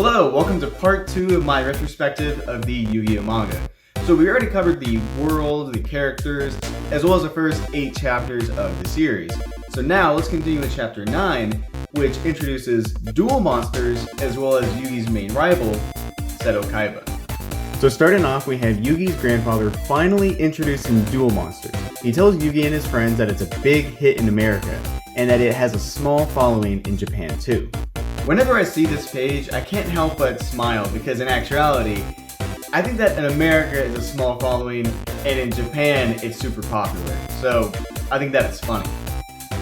Hello, welcome to part 2 of my retrospective of the Yu-Gi-Oh manga. So we already covered the world, the characters, as well as the first 8 chapters of the series. So now let's continue with chapter 9, which introduces Duel Monsters, as well as Yugi's main rival, Seto Kaiba. So starting off, we have Yugi's grandfather finally introducing Duel Monsters. He tells Yugi and his friends that it's a big hit in America, and that it has a small following in Japan too. Whenever I see this page, I can't help but smile because in actuality, I think that in America it's a small following and in Japan it's super popular. So I think that is funny.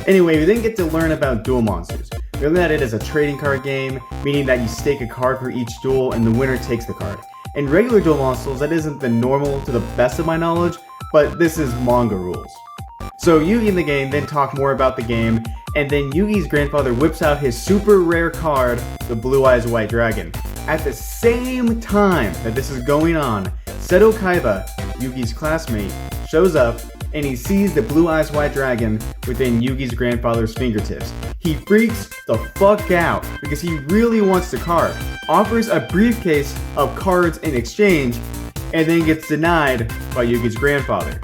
Anyway, we then get to learn about Duel Monsters. We learn that it is a trading card game, meaning that you stake a card for each duel and the winner takes the card. In regular Duel Monsters, that isn't the normal to the best of my knowledge, but this is manga rules. So Yugi and the gang then talk more about the game, and then Yugi's grandfather whips out his super rare card, the Blue Eyes White Dragon. At the same time that this is going on, Seto Kaiba, Yugi's classmate, shows up and he sees the Blue Eyes White Dragon within Yugi's grandfather's fingertips. He freaks the fuck out because he really wants the card, offers a briefcase of cards in exchange, and then gets denied by Yugi's grandfather.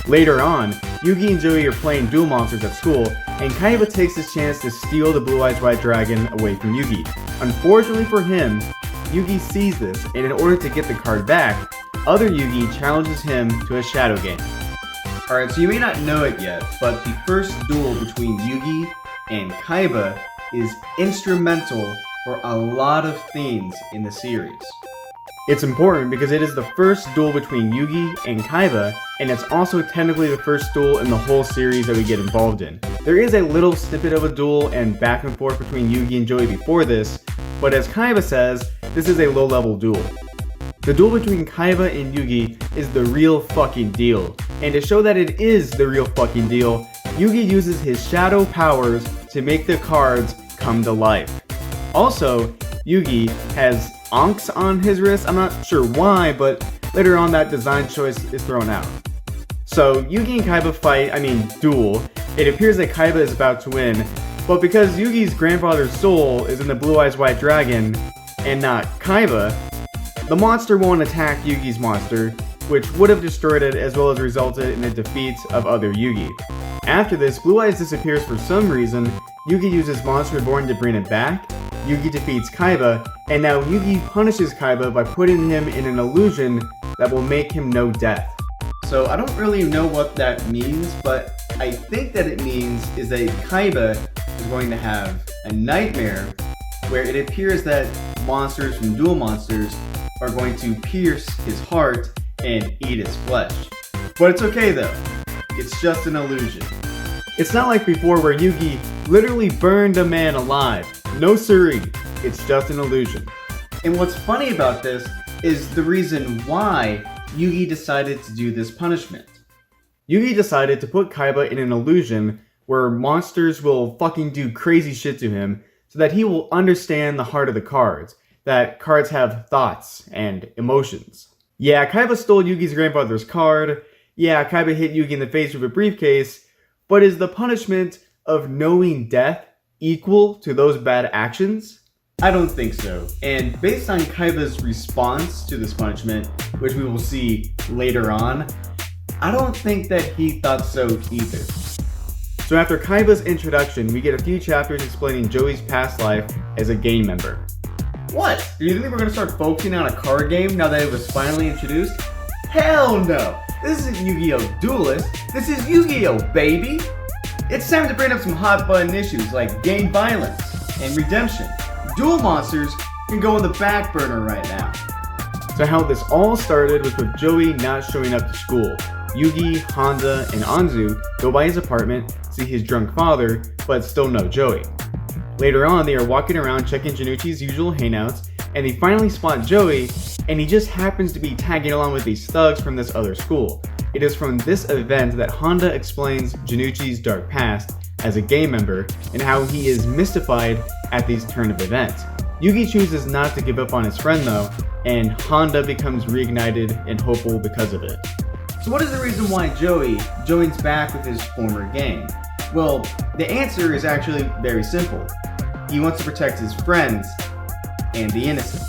Later on, Yugi and Joey are playing Duel Monsters at school, and Kaiba takes his chance to steal the Blue Eyes White Dragon away from Yugi. Unfortunately for him, Yugi sees this, and in order to get the card back, other Yugi challenges him to a shadow game. Alright, so you may not know it yet, but the first duel between Yugi and Kaiba is instrumental for a lot of things in the series. It's important because it is the first duel between Yugi and Kaiba, and it's also technically the first duel in the whole series that we get involved in. There is a little snippet of a duel and back and forth between Yugi and Joey before this, but as Kaiba says, this is a low-level duel. The duel between Kaiba and Yugi is the real fucking deal, and to show that it is the real fucking deal, Yugi uses his shadow powers to make the cards come to life. Also, Yugi has Ankhs on his wrist. I'm not sure why, but later on that design choice is thrown out. So Yugi and Kaiba duel. It appears that Kaiba is about to win, but because Yugi's grandfather's soul is in the Blue Eyes White Dragon and not Kaiba, the monster won't attack Yugi's monster, which would have destroyed it as well as resulted in the defeat of other Yugi. After this, Blue Eyes disappears for some reason. Yugi uses Monster Reborn to bring it back. Yugi defeats Kaiba, and now Yugi punishes Kaiba by putting him in an illusion that will make him know death. So I don't really know what that means, but I think that it means is that Kaiba is going to have a nightmare where it appears that monsters from Duel Monsters are going to pierce his heart and eat his flesh. But it's okay though, it's just an illusion. It's not like before where Yugi literally burned a man alive. No siree, it's just an illusion. And what's funny about this is the reason why Yugi decided to do this punishment. Yugi decided to put Kaiba in an illusion where monsters will fucking do crazy shit to him so that he will understand the heart of the cards, that cards have thoughts and emotions. Yeah, Kaiba stole Yugi's grandfather's card. Yeah, Kaiba hit Yugi in the face with a briefcase, but is the punishment of knowing death equal to those bad actions? I don't think so. And based on Kaiba's response to this punishment, which we will see later on, I don't think that he thought so either. So after Kaiba's introduction, we get a few chapters explaining Joey's past life as a gang member. What? Do you think we're going to start focusing on a card game now that it was finally introduced? Hell no! This isn't Yu-Gi-Oh! Duelist, this is Yu-Gi-Oh! Baby! It's time to bring up some hot button issues like gang violence and redemption. Duel Monsters can go on the back burner right now. So how this all started was with Joey not showing up to school. Yugi, Honda, and Anzu go by his apartment, see his drunk father, but still no Joey. Later on, they are walking around checking Janucci's usual hangouts, and they finally spot Joey, and he just happens to be tagging along with these thugs from this other school. It is from this event that Honda explains Janucci's dark past as a gang member and how he is mystified at these turn of events. Yugi chooses not to give up on his friend though, and Honda becomes reignited and hopeful because of it. So what is the reason why Joey joins back with his former gang? Well, the answer is actually very simple. He wants to protect his friends and the innocent.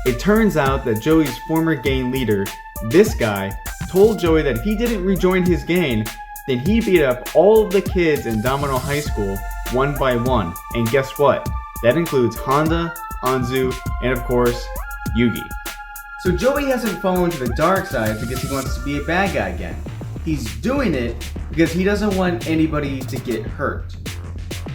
It turns out that Joey's former gang leader, this guy, told Joey that if he didn't rejoin his gang, then he beat up all of the kids in Domino High School one by one. And guess what? That includes Honda, Anzu, and of course, Yugi. So Joey hasn't fallen to the dark side because he wants to be a bad guy again. He's doing it because he doesn't want anybody to get hurt.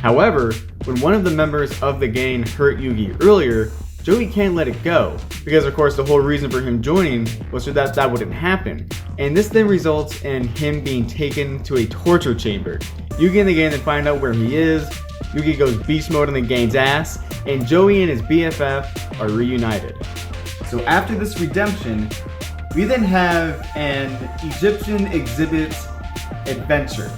However, when one of the members of the gang hurt Yugi earlier, Joey can't let it go, because of course the whole reason for him joining was so that that wouldn't happen. And this then results in him being taken to a torture chamber. Yugi and the gang then find out where he is, Yugi goes beast mode on the gang's ass, and Joey and his BFF are reunited. So after this redemption, we then have an Egyptian exhibits adventure.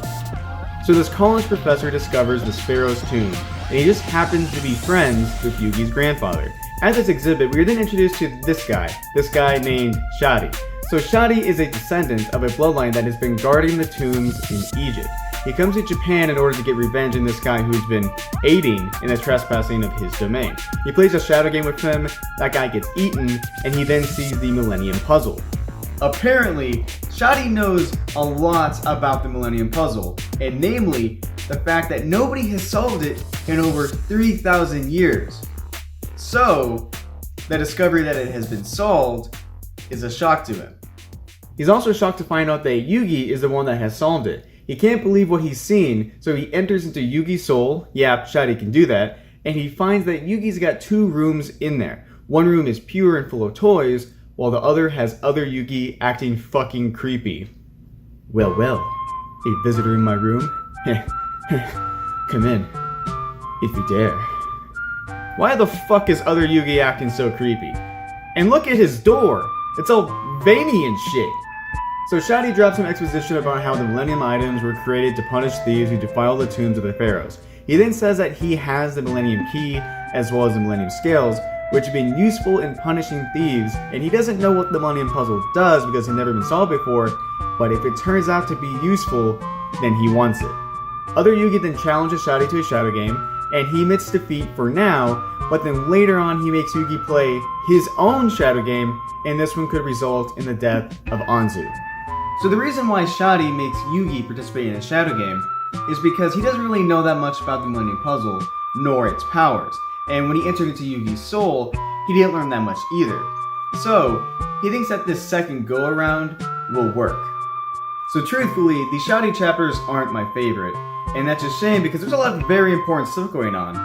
So this college professor discovers the Pharaoh's tomb, and he just happens to be friends with Yugi's grandfather. At this exhibit, we are then introduced to this guy named Shadi. So Shadi is a descendant of a bloodline that has been guarding the tombs in Egypt. He comes to Japan in order to get revenge on this guy who's been aiding in the trespassing of his domain. He plays a shadow game with him, that guy gets eaten, and he then sees the Millennium Puzzle. Apparently, Shadi knows a lot about the Millennium Puzzle, and namely, the fact that nobody has solved it in over 3,000 years. So, the discovery that it has been solved is a shock to him. He's also shocked to find out that Yugi is the one that has solved it. He can't believe what he's seen, so he enters into Yugi's soul, yeah, Shadi can do that, and he finds that Yugi's got 2 rooms in there. One room is pure and full of toys, while the other has other Yugi acting fucking creepy. Well, a visitor in my room? Come in, if you dare. Why the fuck is other Yugi acting so creepy? And look at his door! It's all veiny and shit! So Shadi drops some exposition about how the Millennium items were created to punish thieves who defile the tombs of the pharaohs. He then says that he has the Millennium Key, as well as the Millennium Scales, which have been useful in punishing thieves, and he doesn't know what the Millennium Puzzle does because it's never been solved before, but if it turns out to be useful, then he wants it. Other Yugi then challenges Shadi to a shadow game, and he admits defeat for now, but then later on he makes Yugi play his own shadow game, and this one could result in the death of Anzu. So the reason why Shadi makes Yugi participate in a shadow game is because he doesn't really know that much about the Millennium Puzzle, nor its powers, and when he entered into Yugi's soul, he didn't learn that much either. So, he thinks that this second go-around will work. So truthfully, the Shadi chapters aren't my favorite, and that's a shame because there's a lot of very important stuff going on.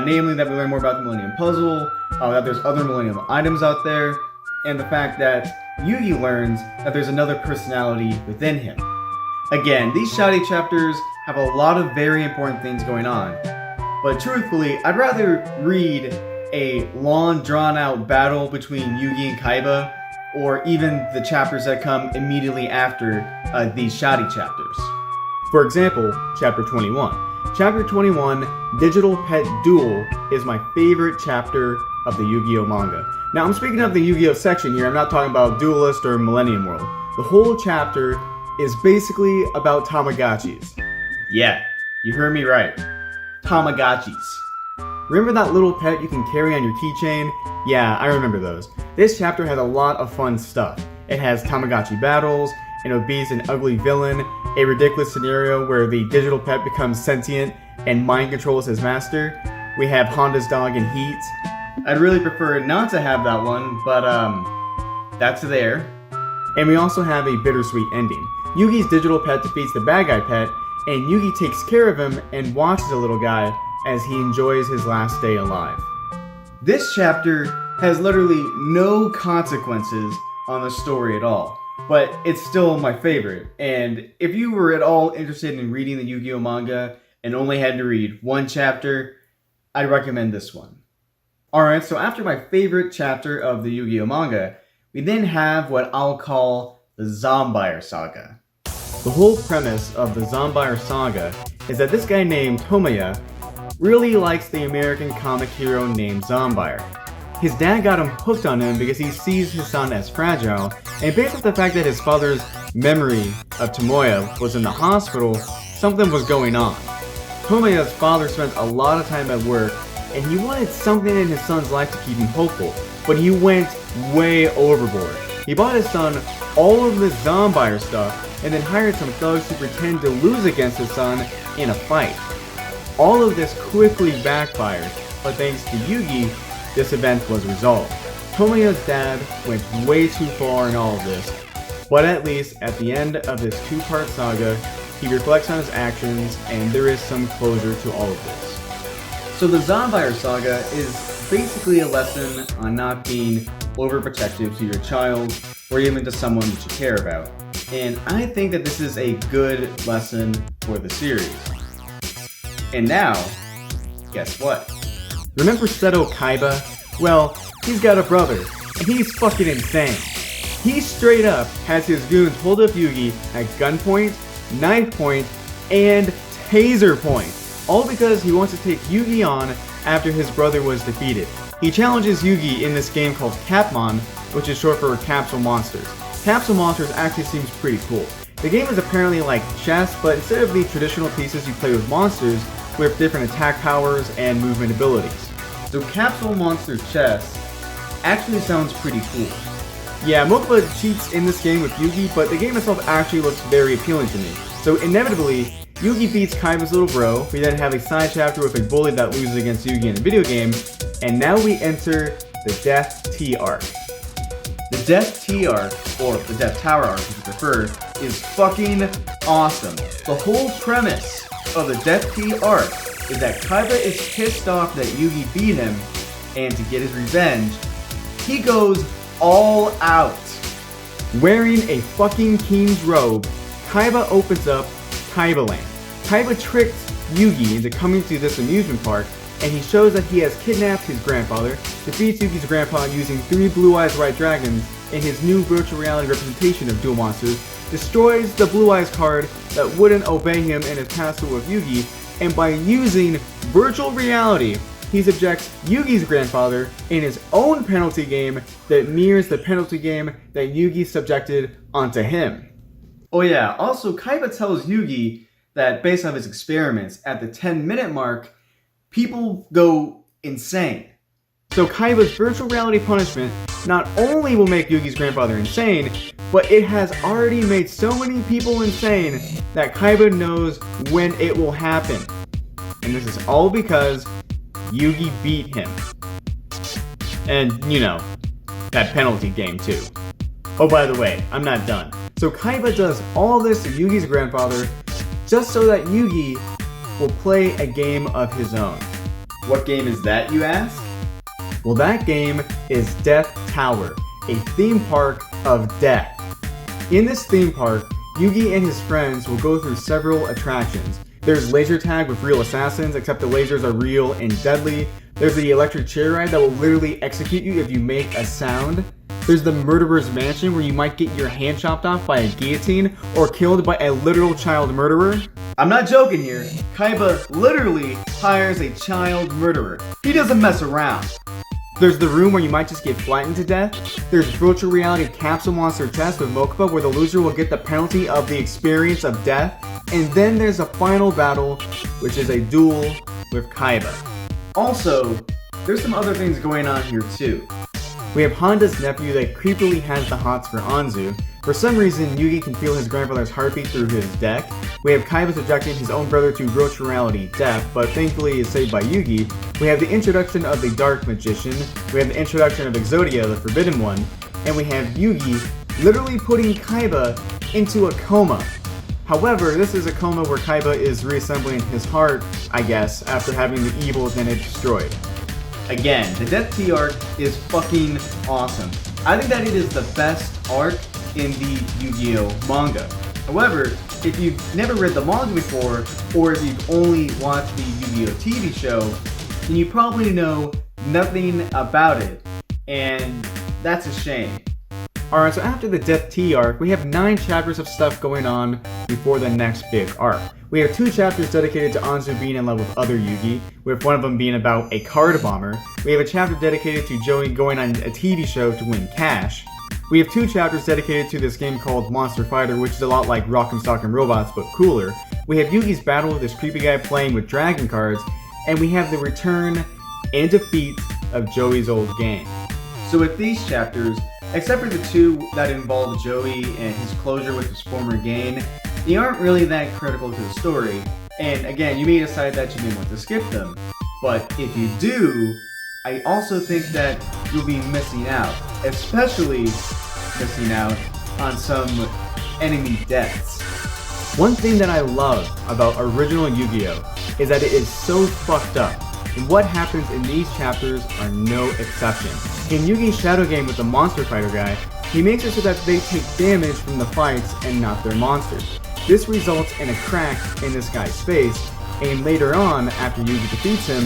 Namely that we learn more about the Millennium Puzzle, that there's other Millennium items out there, and the fact that Yugi learns that there's another personality within him. Again, these Shadi chapters have a lot of very important things going on, but truthfully, I'd rather read a long drawn-out battle between Yugi and Kaiba, or even the chapters that come immediately after these Shadi chapters. For example, Chapter 21. Chapter 21, Digital Pet Duel, is my favorite chapter of the Yu-Gi-Oh manga. Now, I'm speaking of the Yu-Gi-Oh section here, I'm not talking about Duelist or Millennium World. The whole chapter is basically about Tamagotchis. Yeah, you heard me right. Tamagotchis. Remember that little pet you can carry on your keychain? Yeah, I remember those. This chapter has a lot of fun stuff. It has Tamagotchi battles, an obese and ugly villain, a ridiculous scenario where the digital pet becomes sentient and mind controls his master. We have Honda's dog in Heat. I'd really prefer not to have that one, but that's there. And we also have a bittersweet ending. Yugi's digital pet defeats the bad guy pet, and Yugi takes care of him and watches the little guy as he enjoys his last day alive. This chapter has literally no consequences on the story at all, but it's still my favorite. And if you were at all interested in reading the Yu-Gi-Oh manga and only had to read one chapter, I'd recommend this one. Alright, so after my favorite chapter of the Yu-Gi-Oh manga, we then have what I'll call the Zombie Saga. The whole premise of the Zombie Saga is that this guy named Tomoya really likes the American comic hero named Zombie. His dad got him hooked on him because he sees his son as fragile, and based off the fact that his father's memory of Tomoya was in the hospital, something was going on. Tomoya's father spent a lot of time at work, and he wanted something in his son's life to keep him hopeful, but he went way overboard. He bought his son all of this zombie stuff, and then hired some thugs to pretend to lose against his son in a fight. All of this quickly backfired, but thanks to Yugi, this event was resolved. Tomio's dad went way too far in all of this, but at least at the end of this two-part saga, he reflects on his actions, and there is some closure to all of this. So the Zombie Saga is basically a lesson on not being overprotective to your child, or even to someone that you care about. And I think that this is a good lesson for the series. And now, guess what? Remember Seto Kaiba? Well, he's got a brother, and he's fucking insane. He straight up has his goons hold up Yugi at gunpoint, knife point, and taser point, all because he wants to take Yugi on after his brother was defeated. He challenges Yugi in this game called Capmon, which is short for Capsule Monsters. Capsule Monsters actually seems pretty cool. The game is apparently like chess, but instead of the traditional pieces you play with monsters, with different attack powers and movement abilities. So Capsule Monsters Chess actually sounds pretty cool. Yeah, Mokuba cheats in this game with Yugi, but the game itself actually looks very appealing to me. So inevitably, Yugi beats Kaiba's little bro, we then have a side chapter with a bully that loses against Yugi in the video game, and now we enter the Death T arc. The Death T arc, or the Death Tower arc if you prefer, is fucking awesome. The whole premise of the Death T arc is that Kaiba is pissed off that Yugi beat him, and to get his revenge, he goes all out. Wearing a fucking king's robe, Kaiba opens up Kaiba Land. Kaiba tricks Yugi into coming to this amusement park, and he shows that he has kidnapped his grandfather, defeats Yugi's grandpa using 3 Blue Eyes White Dragons in his new virtual reality representation of Duel Monsters, destroys the Blue Eyes card that wouldn't obey him in his past duel with Yugi, and by using virtual reality, he subjects Yugi's grandfather in his own penalty game that mirrors the penalty game that Yugi subjected onto him. Oh yeah, also Kaiba tells Yugi that based on his experiments, at the 10-minute mark, people go insane. So Kaiba's virtual reality punishment not only will make Yugi's grandfather insane, but it has already made so many people insane that Kaiba knows when it will happen. And this is all because Yugi beat him. And, you know, that penalty game too. Oh, by the way, I'm not done. So Kaiba does all this to Yugi's grandfather just so that Yugi will play a game of his own. What game is that, you ask? Well, that game is Death Tower, a theme park of death. In this theme park, Yugi and his friends will go through several attractions. There's laser tag with real assassins, except the lasers are real and deadly. There's the electric chair ride that will literally execute you if you make a sound. There's the murderer's mansion where you might get your hand chopped off by a guillotine or killed by a literal child murderer. I'm not joking here. Kaiba literally hires a child murderer. He doesn't mess around. There's the room where you might just get flattened to death. There's virtual reality Capsule Monster Chess with Mokuba where the loser will get the penalty of the experience of death. And then there's a final battle, which is a duel with Kaiba. Also, there's some other things going on here too. We have Honda's nephew that creepily has the hots for Anzu. For some reason, Yugi can feel his grandfather's heartbeat through his deck. We have Kaiba subjecting his own brother to virtual reality death, but thankfully is saved by Yugi. We have the introduction of the Dark Magician. We have the introduction of Exodia, the Forbidden One. And we have Yugi literally putting Kaiba into a coma. However, this is a coma where Kaiba is reassembling his heart, I guess, after having the evils in it destroyed. Again, the Death T arc is fucking awesome. I think that it is the best arc in the Yu-Gi-Oh manga. However, if you've never read the manga before, or if you've only watched the Yu-Gi-Oh TV show, then you probably know nothing about it, and that's a shame. Alright, so after the Death T arc, we have 9 chapters of stuff going on before the next big arc. We have 2 chapters dedicated to Anzu being in love with other Yugi, with one of them being about a card bomber. We have a chapter dedicated to Joey going on a TV show to win cash. We have 2 chapters dedicated to this game called Monster Fighter, which is a lot like Rock'em Sock'em Robots, but cooler. We have Yugi's battle with this creepy guy playing with dragon cards, and we have the return and defeat of Joey's old gang. So with these chapters, except for the two that involve Joey and his closure with his former gang, they aren't really that critical to the story, and again, you may decide that you may want to skip them. But if you do, I also think that you'll be missing out, especially missing out on some enemy deaths. One thing that I love about original Yu-Gi-Oh! Is that it is so fucked up, and what happens in these chapters are no exception. In Yugi's shadow game with the monster fighter guy, he makes it so that they take damage from the fights and not their monsters. This results in a crack in this guy's face, and later on, after Yugi defeats him,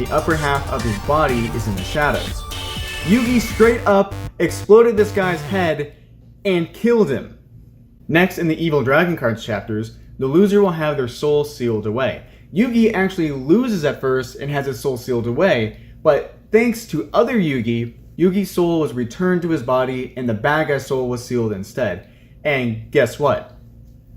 the upper half of his body is in the shadows. Yugi straight up exploded this guy's head and killed him. Next, in the Evil Dragon Cards chapters, the loser will have their soul sealed away. Yugi actually loses at first and has his soul sealed away, but thanks to other Yugi, Yugi's soul was returned to his body and the bad guy's soul was sealed instead. And guess what?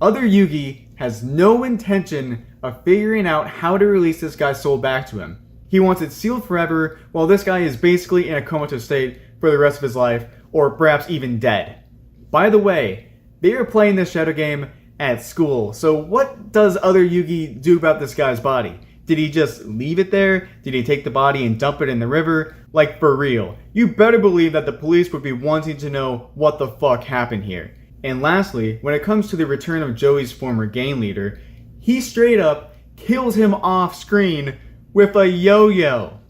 Other Yugi has no intention of figuring out how to release this guy's soul back to him. He wants it sealed forever, while this guy is basically in a comatose state for the rest of his life, or perhaps even dead. By the way, they are playing this shadow game at school, so what does other Yugi do about this guy's body? Did he just leave it there? Did he take the body and dump it in the river? Like, for real. You better believe that the police would be wanting to know what the fuck happened here. And lastly, when it comes to the return of Joey's former gang leader, he straight up kills him off screen with a yo-yo.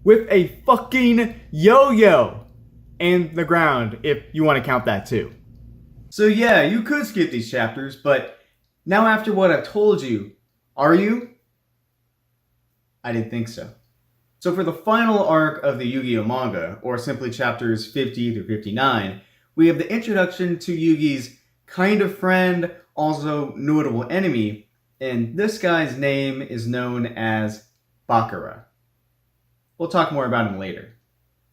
With a fucking yo-yo! And the ground, if you want to count that too. So yeah, you could skip these chapters, but now after what I've told you, are you? I didn't think so. So for the final arc of the Yu-Gi-Oh manga, or simply chapters 50 through 59, we have the introduction to Yugi's kind of friend, also notable enemy, and this guy's name is known as Baccarat. We'll talk more about him later.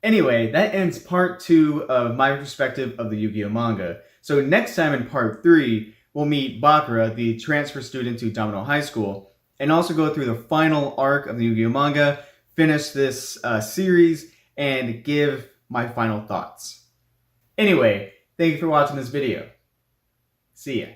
Anyway, that ends part 2 of my perspective of the Yu-Gi-Oh manga. So next time in part 3, we'll meet Baccarat, the transfer student to Domino High School, and also go through the final arc of the Yu-Gi-Oh manga, finish this series, and give my final thoughts. Anyway, thank you for watching this video. See ya.